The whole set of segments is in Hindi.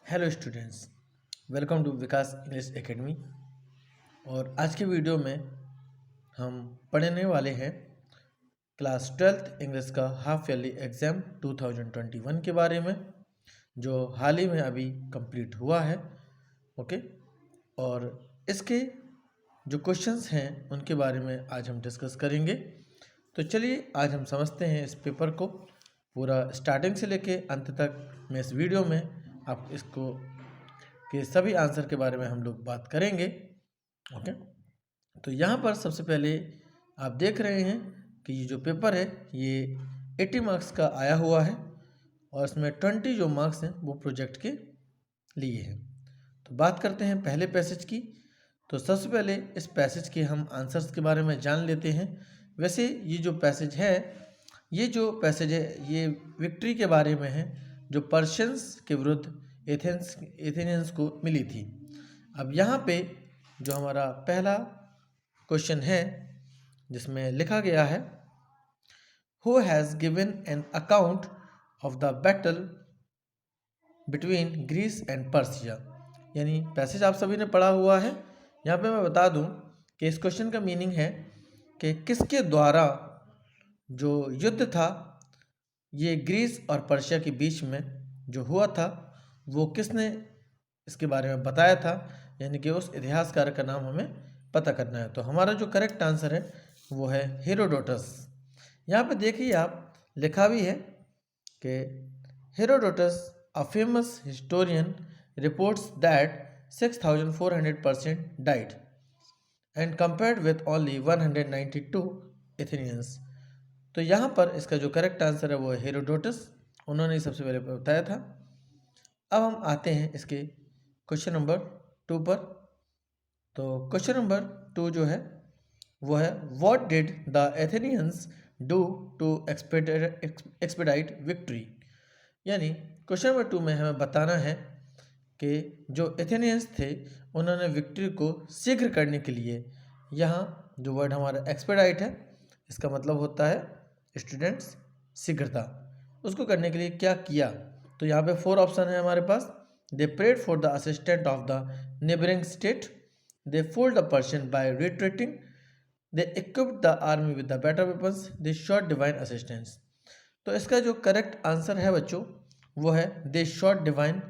Hello students, welcome to Vikas English academy. और आज के वीडियो में हम पढ़ने वाले हैं क्लास 12th इंग्लिश का हाफ ईयरली एग्ज़ाम 2021 के बारे में, जो हाल ही में अभी कंप्लीट हुआ है। ओके, और इसके जो क्वेश्चंस हैं उनके बारे में आज हम डिस्कस करेंगे। तो चलिए आज हम समझते हैं इस पेपर को पूरा स्टार्टिंग से लेके अंत तक। मैं इस वीडियो में आप इसको के सभी आंसर के बारे में हम लोग बात करेंगे। ओके, तो यहाँ पर सबसे पहले आप देख रहे हैं कि ये जो पेपर है ये 80 मार्क्स का आया हुआ है और इसमें 20 जो मार्क्स हैं वो प्रोजेक्ट के लिए हैं। तो बात करते हैं पहले पैसेज की। तो सबसे पहले इस पैसेज के हम आंसर्स के बारे में जान लेते हैं। वैसे ये जो पैसेज है ये विक्ट्री के बारे में है, जो पर्शियंस के विरुद्ध एथेनियंस को मिली थी। अब यहाँ पे जो हमारा पहला क्वेश्चन है जिसमें लिखा गया है, who has given an account of the battle between Greece and Persia. यानी पैसेज आप सभी ने पढ़ा हुआ है। यहाँ पे मैं बता दूँ कि इस क्वेश्चन का मीनिंग है कि किसके द्वारा जो युद्ध था ये ग्रीस और पर्शिया के बीच में जो हुआ था वो किसने इसके बारे में बताया था, यानी कि उस इतिहासकार का नाम हमें पता करना है। तो हमारा जो करेक्ट आंसर है वो है हेरोडोटस। यहाँ पे देखिए आप लिखा भी है कि Herodotus a famous historian reports that 6,400% died and compared with only 192 Athenians. तो यहाँ पर इसका जो करेक्ट आंसर है वो है हेरोडोटस, उन्होंने ही सबसे पहले बताया था। अब हम आते हैं इसके क्वेश्चन नंबर 2 पर। तो क्वेश्चन नंबर 2 जो है वो है, what did the Athenians do to expedite victory. यानी क्वेश्चन नंबर 2 में हमें बताना है कि जो एथेनियंस थे उन्होंने विक्ट्री को शीघ्र करने के लिए, यहाँ जो वर्ड हमारा एक्सपेडाइट है इसका मतलब होता है स्टूडेंट्स शीघ्रता, उसको करने के लिए क्या किया। तो यहाँ पे 4 ऑप्शन है हमारे पास। They prayed for the assistant of the neighbouring state, they fooled the Persian by retreating, they equipped the army with the better weapons, they sought divine assistance. तो इसका जो करेक्ट आंसर है बच्चों वो है they sought divine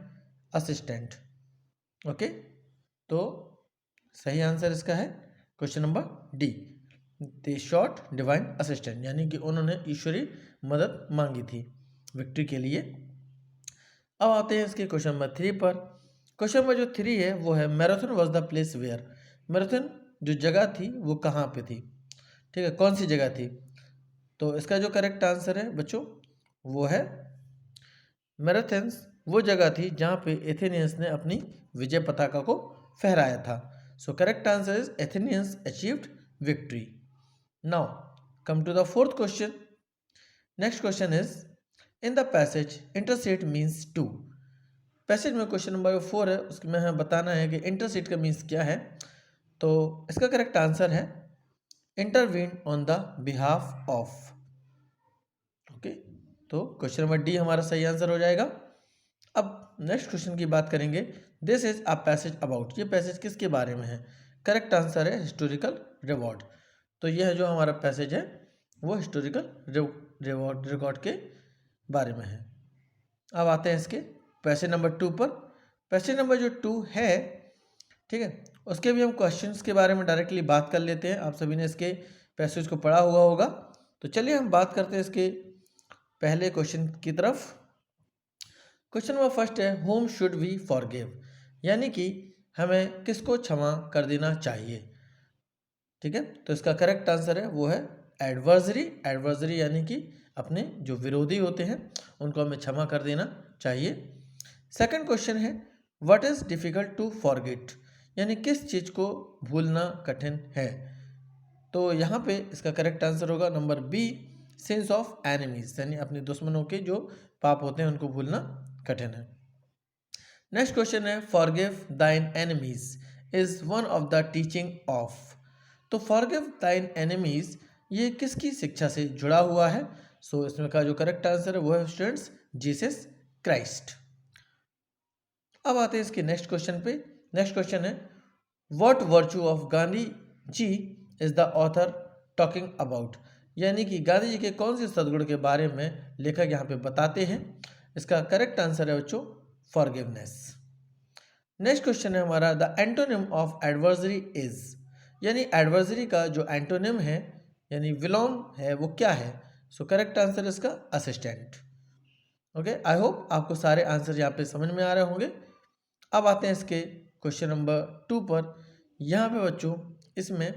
assistant. Okay, तो सही आंसर इसका है question number D, they sought divine assistant, यानी कि उन्होंने ईश्वरीय मदद मांगी थी विक्ट्री के लिए। अब आते हैं इसके क्वेश्चन नंबर 3 पर। क्वेश्चन नंबर जो 3 है वो है, Marathon was the place where. Marathon जो जगह थी वो कहाँ पे थी, ठीक है, कौन सी जगह थी। तो इसका जो करेक्ट आंसर है बच्चों वो है मैराथन्स वो जगह थी जहाँ पे एथेनियंस ने अपनी विजय पताका को फहराया था। So correct answer is Athenians achieved victory. Now come to the fourth question. Next question is, in the passage intercede means to. Passage में क्वेश्चन नंबर 4 है, उसमें हमें बताना है कि इंटरसीट का मीन्स क्या है। तो इसका करेक्ट आंसर है intervene on the behalf of. Okay, तो क्वेश्चन नंबर डी हमारा सही आंसर हो जाएगा। अब नेक्स्ट क्वेश्चन की बात करेंगे। This is a passage about. ये पैसेज किसके बारे में है। करेक्ट आंसर है हिस्टोरिकल रिवॉर्ड। तो यह जो हमारा पैसेज है वो हिस्टोरिकल रिकॉर्ड के बारे में है। अब आते हैं इसके पैसेज नंबर 2 पर। पैसेज नंबर जो 2 है, ठीक है, उसके भी हम क्वेश्चंस के बारे में डायरेक्टली बात कर लेते हैं। आप सभी ने इसके पैसेज को पढ़ा हुआ होगा। तो चलिए हम बात करते हैं इसके पहले क्वेश्चन की तरफ। क्वेश्चन नंबर फर्स्ट है, होम शुड वी फॉरगिव। यानी कि हमें किसको क्षमा कर देना चाहिए, ठीक है। तो इसका करेक्ट आंसर है वो है एडवर्सरी। एडवर्सरी यानी कि अपने जो विरोधी होते हैं उनको हमें क्षमा कर देना चाहिए। सेकंड क्वेश्चन है, what is difficult to forget. यानी किस चीज़ को भूलना कठिन है। तो यहाँ पे इसका करेक्ट आंसर होगा number B, sins of enemies, यानी अपने दुश्मनों के जो पाप होते हैं उनको भूलना कठिन है। नेक्स्ट क्वेश्चन है, फॉरगिव दाइन enemies is one of the teaching of. तो फॉरगिव दाइन एनिमीज ये किसकी शिक्षा से जुड़ा हुआ है। सो इसमें का जो करेक्ट आंसर है वो है स्टूडेंट्स जीसस क्राइस्ट। अब आते हैं इसके नेक्स्ट क्वेश्चन पे। नेक्स्ट क्वेश्चन है, what virtue of Gandhi ji is the author talking about, यानी कि गांधी जी के कौन से सद्गुण के बारे में लेखक यहाँ पे बताते हैं। इसका करेक्ट आंसर है बच्चों फॉरगिवनेस। नेक्स्ट क्वेश्चन है हमारा, the antonym of adversary is, यानी एडवर्सरी का जो एंटोनिम है यानी विलोम है वो क्या है। सो करेक्ट आंसर इसका असिस्टेंट। ओके, आई होप आपको सारे आंसर यहाँ पे समझ में आ रहे होंगे। अब आते हैं इसके क्वेश्चन नंबर 2 पर। यहाँ पे बच्चों इसमें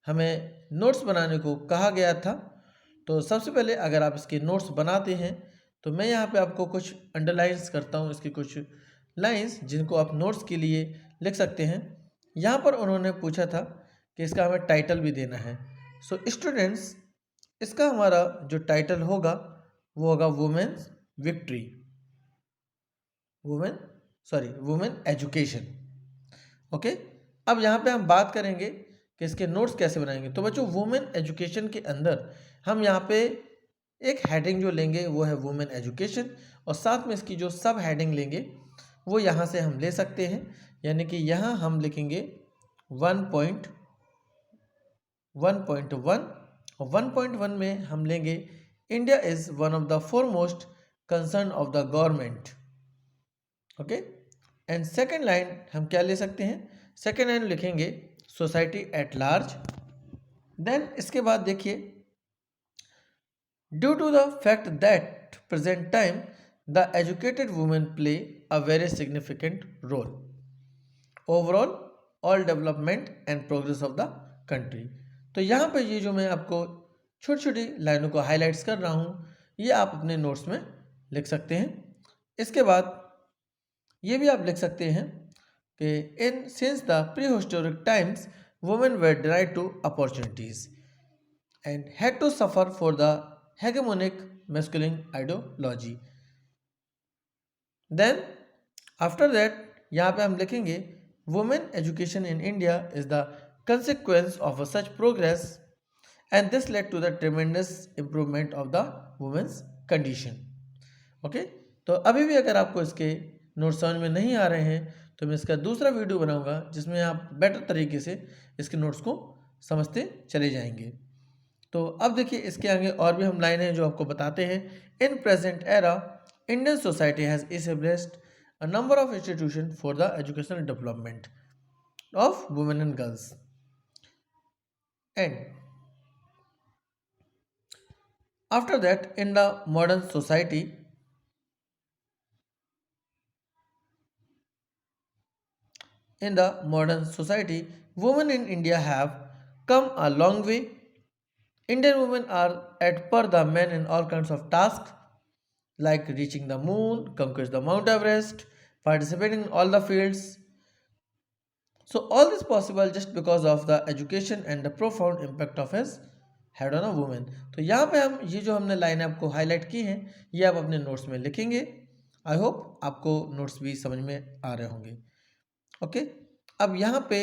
हमें नोट्स बनाने को कहा गया था। तो सबसे पहले अगर आप इसके नोट्स बनाते हैं तो मैं यहाँ पे आपको कुछ अंडरलाइंस करता हूँ, इसकी कुछ लाइंस जिनको आप नोट्स के लिए लिख सकते हैं। यहाँ पर उन्होंने पूछा था कि इसका हमें टाइटल भी देना है। सो स्टूडेंट्स, इसका हमारा जो टाइटल होगा वो होगा women's victory, women education. Okay, अब यहाँ पे हम बात करेंगे कि इसके नोट्स कैसे बनाएंगे। तो बच्चों वुमेन एजुकेशन के अंदर हम यहाँ पे एक हेडिंग जो लेंगे वो है वुमेन एजुकेशन, और साथ में इसकी जो सब हेडिंग लेंगे वो यहाँ से हम ले सकते हैं। यानी कि यहाँ हम लिखेंगे 1.1 और 1.1 में हम लेंगे India is one of the foremost concern of the government. Okay, and second line हम क्या ले सकते हैं, सेकेंड लाइन लिखेंगे सोसाइटी एट लार्ज। देन इसके बाद देखिए, due to the fact that present time the educated women play a very significant role overall all development and progress of the country. तो यहाँ पे ये जो मैं आपको छोटी छोटी लाइनों को हाईलाइट्स कर रहा हूँ ये आप अपने नोट्स में लिख सकते हैं। इसके बाद ये भी आप लिख सकते हैं कि in since the prehistoric times women were denied to opportunities and had to suffer for the hegemonic masculine ideology. Then after that यहाँ पे हम लिखेंगे women education in India is the consequence of a such progress and this led to the tremendous improvement of the women's condition. Okay, तो अभी भी अगर आपको इसके नोट्स समझ में नहीं आ रहे हैं तो मैं इसका दूसरा वीडियो बनाऊंगा जिसमें आप बेटर तरीके से इसके नोट्स को समझते चले जाएंगे। तो अब देखिए इसके आगे और भी हम लाइनें जो आपको बताते हैं। In present era Indian society has established a number of institution for the educational development of women and girls and after that in the modern society women in India have come a long way. Indian women are at par the men in all kinds of tasks like reaching the moon, conquering the Mount Everest, participating in all the fields. So all this possible just because of the education and the profound impact of his had on a woman. तो यहाँ पे हम ये जो हमने लाइन आपको हाईलाइट की हैं ये आप अपने नोट्स में लिखेंगे। आई होप आपको नोट्स भी समझ में आ रहे होंगे। ओके, अब यहाँ पे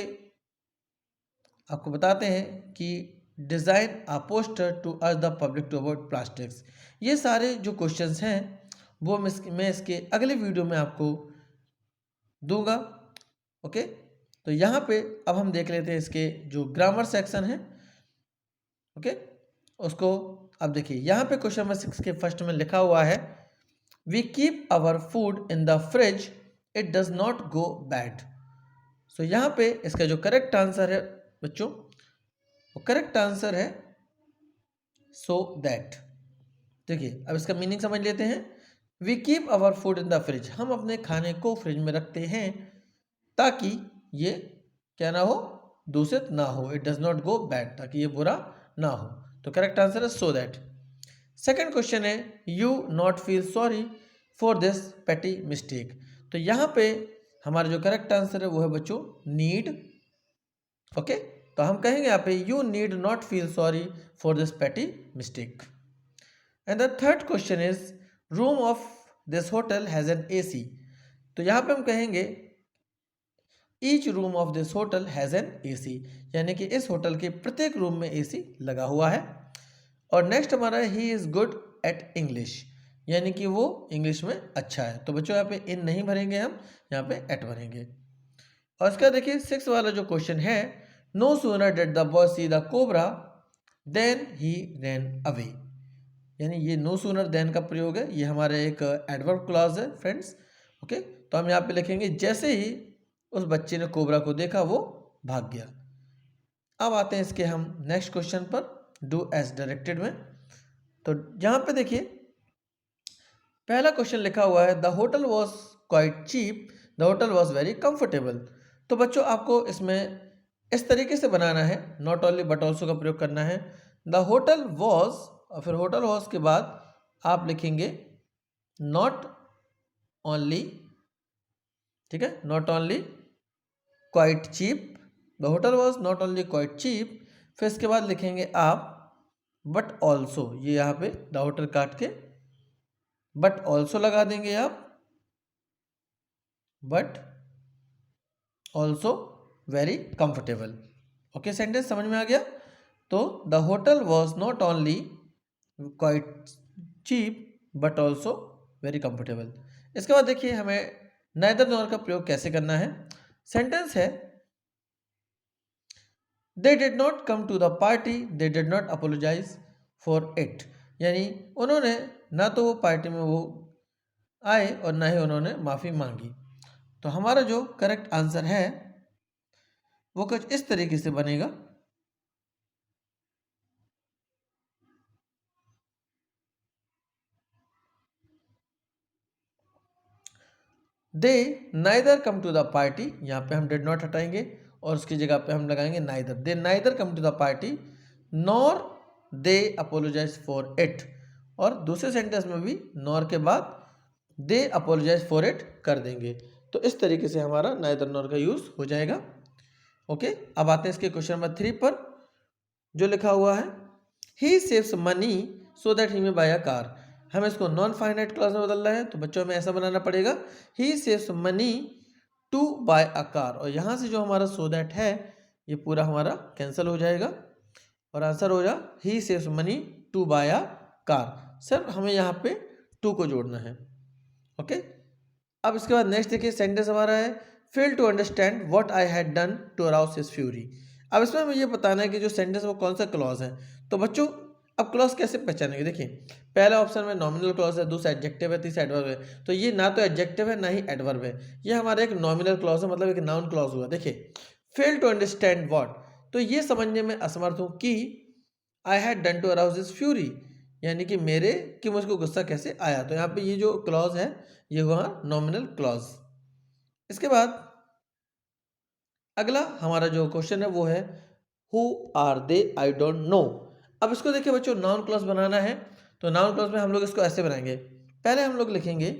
आपको बताते हैं कि design a poster to urge the public to avoid plastics. ये सारे जो क्वेश्चंस हैं वो मैं इसके अगले वीडियो में आपको दूंगा। ओके, तो यहाँ पे अब हम देख लेते हैं इसके जो ग्रामर सेक्शन है। ओके, उसको अब देखिए यहाँ पे क्वेश्चन नंबर 6 के फर्स्ट में लिखा हुआ है we keep our food in the fridge it does not go bad. So यहाँ पे इसका जो करेक्ट आंसर है बच्चों वो करेक्ट आंसर है सो दैट। देखिए अब इसका मीनिंग समझ लेते हैं। We keep our food in the fridge, हम अपने खाने को फ्रिज में रखते हैं ताकि ये क्या ना हो, दूषित ना हो। It does not go bad, ताकि ये बुरा ना हो। तो करेक्ट आंसर है सो दैट। सेकंड क्वेश्चन है you not feel sorry for this petty mistake. तो यहाँ पे हमारा जो करेक्ट आंसर है वो है बच्चों नीड। ओके, तो हम कहेंगे यहाँ पे you need not feel sorry for this petty mistake. And the third question is room of this hotel has an AC। तो यहाँ पे हम कहेंगे each room of this hotel has an AC, यानी कि इस होटल के प्रत्येक रूम में AC लगा हुआ है। और नेक्स्ट हमारा he is good at English, यानी कि वो इंग्लिश में अच्छा है। तो बच्चों यहाँ पे इन नहीं भरेंगे, हम यहाँ पे एट भरेंगे। और इसका देखिए 6 वाला जो क्वेश्चन है, no sooner did the boy see the cobra then he ran away. यानी ये नो सूनर देन का प्रयोग है, ये हमारा एक एडवर्ब क्लॉज है फ्रेंड्स। ओके, तो हम यहाँ पे लिखेंगे जैसे ही उस बच्चे ने कोबरा को देखा वो भाग गया। अब आते हैं इसके हम नेक्स्ट क्वेश्चन पर, डू एज डायरेक्टेड में। तो यहाँ पे देखिए पहला क्वेश्चन लिखा हुआ है, the hotel was quite cheap, the hotel was very comfortable. तो बच्चों आपको इसमें इस तरीके से बनाना है, नॉट ओनली बट ऑल्सो का प्रयोग करना है। द होटल वॉज और फिर होटल वॉज के बाद आप लिखेंगे नॉट ओनली, ठीक है, not only quite cheap, the hotel was not only quite cheap. फिर इसके बाद लिखेंगे आप बट ऑल्सो, ये यहाँ पे द होटल काट के बट ऑल्सो लगा देंगे आप, but also very comfortable. Okay, sentence समझ में आ गया। तो the hotel was not only quite cheap but also very comfortable. इसके बाद देखिए हमें नाइदर नॉर का प्रयोग कैसे करना है। सेंटेंस है, they did not come to the party, they did not apologise for it. यानी उन्होंने ना तो वो पार्टी में वो आए और ना ही उन्होंने माफ़ी मांगी। तो हमारा जो करेक्ट आंसर है वो कुछ इस तरीके से बनेगा, they neither come to the party. यहाँ पे हम डिड नॉट हटाएंगे और उसकी जगह पे हम लगाएंगे neither. They neither come to the party nor they apologise for it. और दूसरे सेंटेंस में भी नॉर के बाद दे अपोलोजाइज फॉर इट कर देंगे। तो इस तरीके से हमारा नाइदर नॉर का यूज हो जाएगा। ओके, अब आते हैं इसके क्वेश्चन नंबर 3 पर, जो लिखा हुआ है, he saves money so that he may buy a car. हमें इसको नॉन फाइनाइट क्लॉज में बदलना है, तो बच्चों में ऐसा बनाना पड़ेगा, he saves money to buy a car. और यहाँ से जो हमारा सो दैट है ये पूरा हमारा कैंसिल हो जाएगा और आंसर हो जाएगा he saves money to buy a car. Sir हमें यहाँ पे टू को जोड़ना है। ओके, अब इसके बाद नेक्स्ट देखिए सेंटेंस हमारा है, fail to understand what I had done to arouse his fury. अब इसमें हमें ये बताना है कि जो सेंटेंस वो कौन सा क्लॉज है। तो बच्चों अब क्लॉज कैसे पहचानेंगे, देखिए पहला ऑप्शन में नॉमिनल क्लॉज है, दूसरा एडजेक्टिव है, तीसरा एडवर्ब है। तो ये ना तो एडजेक्टिव है ना ही एडवर्ब है, ये हमारा एक नॉमिनल क्लॉज है, मतलब एक नाउन क्लॉज हुआ। देखिए फेल टू अंडरस्टैंड व्हाट, तो ये समझने में असमर्थ हूँ कि I had done to arouse his fury, यानी कि मेरे कि मुझको गुस्सा कैसे आया। तो यहाँ पे ये जो क्लॉज है ये हुआ नॉमिनल क्लॉज। इसके बाद अगला हमारा जो क्वेश्चन है वो है, who are they, I don't know. अब इसको देखिए बच्चों नाउन क्लॉज बनाना है, तो नाउन क्लॉज में हम लोग इसको ऐसे बनाएंगे, पहले हम लोग लिखेंगे,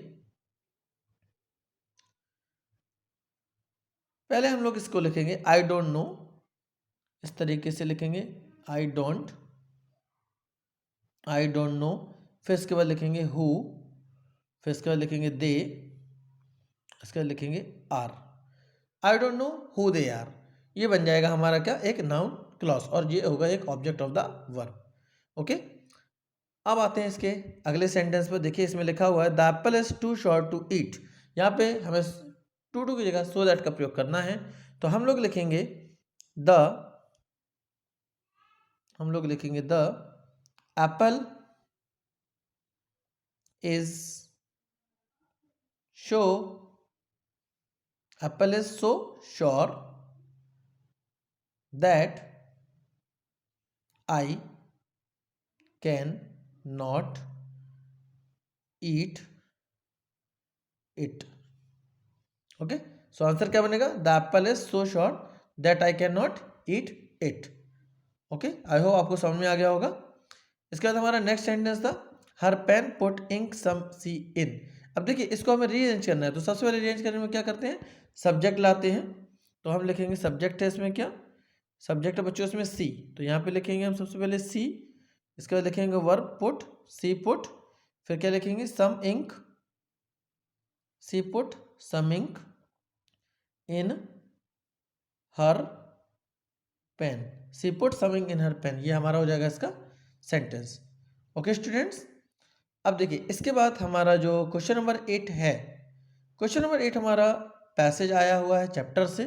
पहले हम लोग इसको लिखेंगे आई डोंट नो, इस तरीके से लिखेंगे आई डोंट नो। फिर इसके बाद लिखेंगे हु, फिर इसके बाद लिखेंगे दे, इसके बाद लिखेंगे are. I don't know who they are, ये बन जाएगा हमारा क्या, एक नाउन क्लॉज, और ये होगा एक object of the verb. Okay, अब आते हैं इसके अगले सेंटेंस पर। देखिए इसमें लिखा हुआ है, the apple is too short to eat. यहाँ पे हमें टू की जगह सो दैट का प्रयोग करना है, तो हम लोग लिखेंगे द, हम लोग लिखेंगे the apple is show, Apple is so sure that I can not eat it. Okay, so answer क्या बनेगा, the apple is so sure that I can not eat it. Okay, I hope आपको समझ में आ गया होगा। इसके बाद हमारा नेक्स्ट सेंटेंस था, हर पेन पुट इंक सम सी इन। अब देखिए इसको हमें रीअरेंज करना है, तो सबसे पहले रीअरेंज करने में क्या करते हैं, सब्जेक्ट लाते हैं। तो हम लिखेंगे सब्जेक्ट है इसमें क्या, सब्जेक्ट है बच्चों इसमें सी, तो यहाँ पे लिखेंगे हम सबसे पहले सी। इसके बाद लिखेंगे वर्ब पुट, सी पुट, फिर क्या लिखेंगे सम इंक, सी पुट सम इंक इन हर पेन, सी पुट सम इंक इन हर पेन। ये हमारा हो जाएगा इसका सेंटेंस। ओके स्टूडेंट्स, अब देखिए इसके बाद हमारा जो क्वेश्चन नंबर 8 है, क्वेश्चन नंबर 8 हमारा पैसेज आया हुआ है चैप्टर से,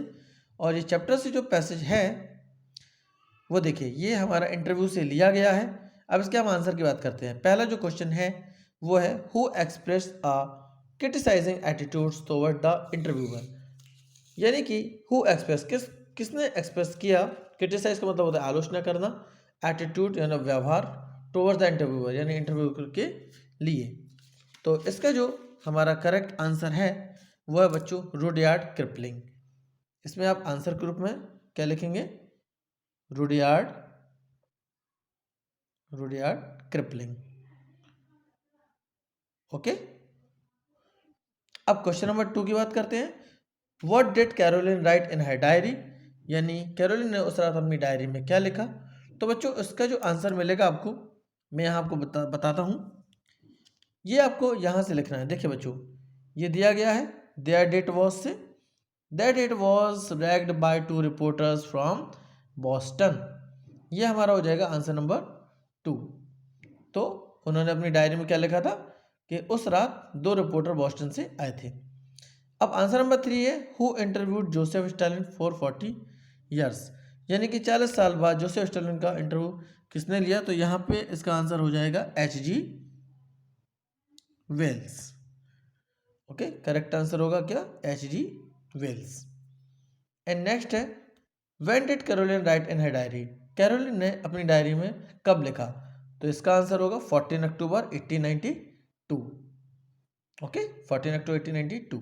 और ये चैप्टर से जो पैसेज है वो देखिए ये हमारा इंटरव्यू से लिया गया है। अब इसके हम आंसर की बात करते हैं। पहला जो क्वेश्चन है वो है who express a criticising attitudes toward the interviewer, यानी कि हु एक्सप्रेस किसने एक्सप्रेस किया, क्रिटिसाइज का मतलब होता है आलोचना करना, एटीट्यूड यानी व्यवहार, टुवर्ड्स द इंटरव्यूअर यानी इंटरव्यू के लिए। तो इसका जो हमारा करेक्ट आंसर है वो है बच्चों रुडयार्ड किपलिंग। इसमें आप आंसर के रूप में क्या लिखेंगे, रुडयार्ड किपलिंग। ओके, अब क्वेश्चन नंबर 2 की बात करते हैं। What did Caroline write in her diary, यानी कैरोलिन ने उस रात अपनी डायरी में क्या लिखा। तो बच्चों इसका जो आंसर मिलेगा आपको, मैं यहाँ आपको बताता हूँ। ये आपको यहाँ से लिखना है। देखिए बच्चों ये दिया गया है, there date was say, that it was ragged by 2 reporters from Boston. ये हमारा हो जाएगा आंसर नंबर 2। तो उन्होंने अपनी डायरी में क्या लिखा था कि उस रात 2 रिपोर्टर बॉस्टन से आए थे। अब आंसर नंबर 3 है who interviewed Joseph Stalin for 40 years, यानी कि 40 साल बाद जोसेफ स्टालिन का इंटरव्यू किसने लिया। तो यहाँ पे इसका आंसर हो जाएगा H.G. Wales. Okay, correct answer होगा क्या, H.G. वेल्स। एंड नेक्स्ट है when did Caroline write in her diary, Caroline ने अपनी डायरी में कब लिखा। तो इसका आंसर होगा 14 October 1892। Okay, 14 October 1892।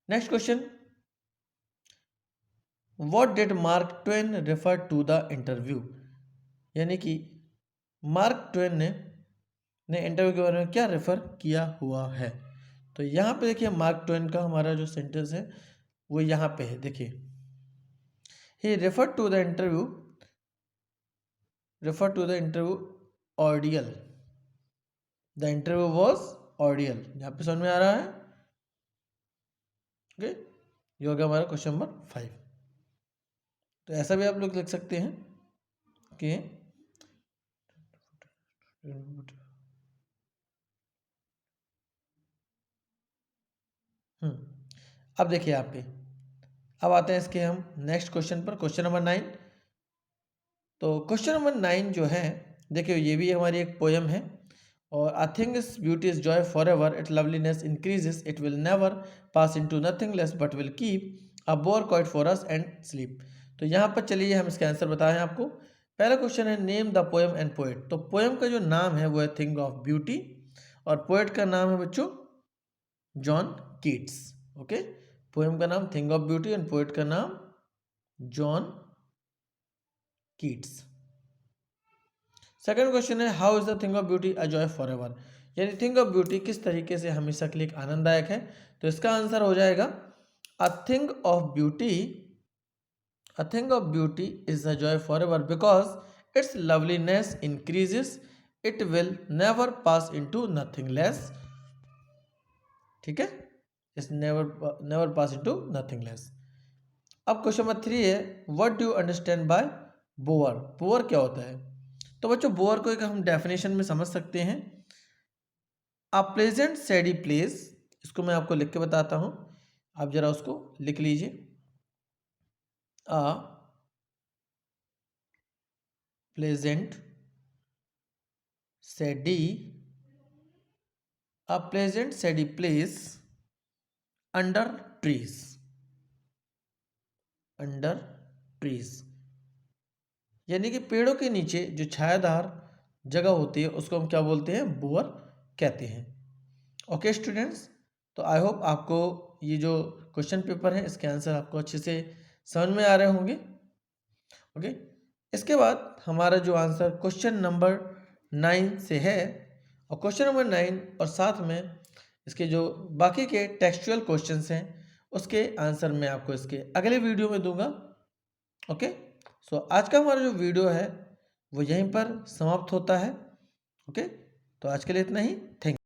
Next question, what did Mark Twain refer to the interview, यानी कि मार्क ट्वेन ने इंटरव्यू के बारे में क्या रेफर किया हुआ है। तो यहाँ पे देखिए मार्क ट्वेन का हमारा जो सेंटेंस है वो यहाँ पे है। देखिए he refer to the interview ordeal, the interview was ordeal. यहाँ पे समझ में आ रहा है। ओके, ये हो गया हमारा क्वेश्चन नंबर 5। तो ऐसा भी आप लोग लिख सकते हैं कि अब देखिए यहाँ पे, अब आते हैं इसके हम नेक्स्ट क्वेश्चन पर, क्वेश्चन नंबर 9। तो क्वेश्चन नंबर 9 जो है देखिए ये भी हमारी एक पोयम है, और आई थिंक इस beauty is Joy for ever, it loveliness increases, it will never pass into nothing less but will keep a bore quiet for us and sleep. तो यहाँ पर चलिए हम इसके आंसर बताएं आपको। पहला क्वेश्चन है name the poem and poet. तो पोएम का जो नाम है वो है थिंग ऑफ ब्यूटी, और पोएट का नाम है बच्चों जॉन कीट्स। ओके, पोएम का नाम thing of beauty and poet का नाम जॉन कीट्स। सेकंड क्वेश्चन है how is the thing of beauty a joy for ever, यानी थिंग ऑफ ब्यूटी किस तरीके से हमेशा के लिए एक आनंददायक है। तो इसका आंसर हो जाएगा a thing of beauty is a joy for ever because its loveliness increases, it will never pass into nothingness. ठीक है, its never pass into nothingness. अब क्वेश्चन नंबर 3 है what do you understand by bore. Bore क्या होता है। तो बच्चों बोअर को एक हम डेफिनेशन में समझ सकते हैं, अ प्लेजेंट सैडी प्लेस। इसको मैं आपको लिख के बताता हूं, आप जरा उसको लिख लीजिए। A pleasant सैडी place under trees, यानी कि पेड़ों के नीचे जो छायादार जगह होती है उसको हम क्या बोलते हैं, बोअर कहते हैं। ओके स्टूडेंट्स, तो आई होप आपको ये जो क्वेश्चन पेपर है इसके आंसर आपको अच्छे से समझ में आ रहे होंगे। ओके, इसके बाद हमारा जो आंसर क्वेश्चन नंबर 9 से है, और क्वेश्चन नंबर 9 और साथ में इसके जो बाकी के टेक्सचुअल क्वेश्चंस हैं उसके आंसर मैं आपको इसके अगले वीडियो में दूंगा। ओके, सो आज का हमारा जो वीडियो है वो यहीं पर समाप्त होता है। ओके, तो आज के लिए इतना ही। थैंक